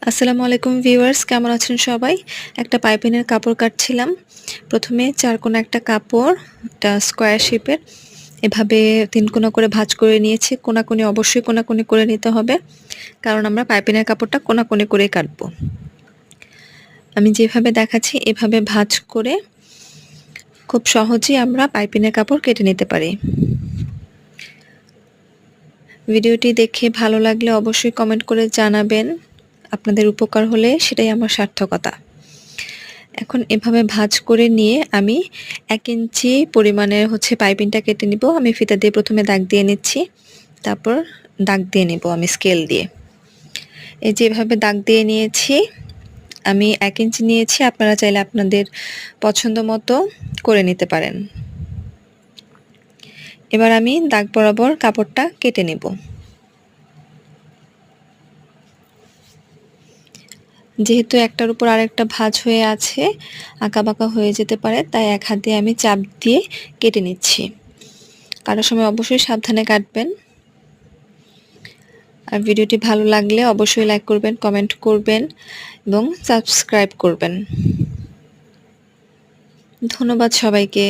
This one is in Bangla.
আসসালামু আলাইকুম ভিউয়ার্স, কেমন আছেন সবাই? একটা পাইপিনের কাপড় কাটছিলাম। প্রথমে ৪ কোণা একটা কাপড়, এটা স্কয়ার শেপের, এভাবে ৩ কোণা করে ভাঁজ করে নিয়েছি। কোণাকুনি অবশ্যই কোণাকুনি করে নিতে হবে, কারণ আমরা পাইপিনের কাপড়টা কোণাকুনি করেই কাটবো। আমি যেভাবে দেখাচ্ছি এভাবে ভাঁজ করে খুব সহজেই আমরা পাইপিনের কাপড় কেটে নিতে পারি। ভিডিওটি দেখে ভালো লাগলে অবশ্যই কমেন্ট করে জানাবেন। আপনাদের উপকার হলে সেটাই আমার সার্থকতা। এখন এভাবে ভাঁজ করে নিয়ে আমি ১ ইঞ্চি পরিমাণের পাইপিংটা কেটে নিব। আমি ফিতা দিয়ে প্রথমে দাগ দিয়ে নিচ্ছি, তারপর দাগ দিয়ে নিব আমি স্কেল দিয়ে। এই যে এভাবে দাগ দিয়ে নিয়েছি। আমি ১ ইঞ্চি নিয়েছি, আপনারা চাইলে আপনাদের পছন্দ মতো করে নিতে পারেন। এবার আমি দাগ বরাবর কাপড়টা কেটে নেব। যেহেতু একটার উপর আরেকটা ভাঁজ হয়ে আছে, আঁকাবাঁকা হয়ে যেতে পারে, তাই এক হাত দিয়ে আমি চাপ দিয়ে কেটে নিচ্ছি। কাটার সময় অবশ্যই সাবধানে কাটবেন। আর ভিডিওটি ভালো লাগলে অবশ্যই লাইক করবেন, কমেন্ট করবেন এবং সাবস্ক্রাইব করবেন। ধন্যবাদ সবাইকে।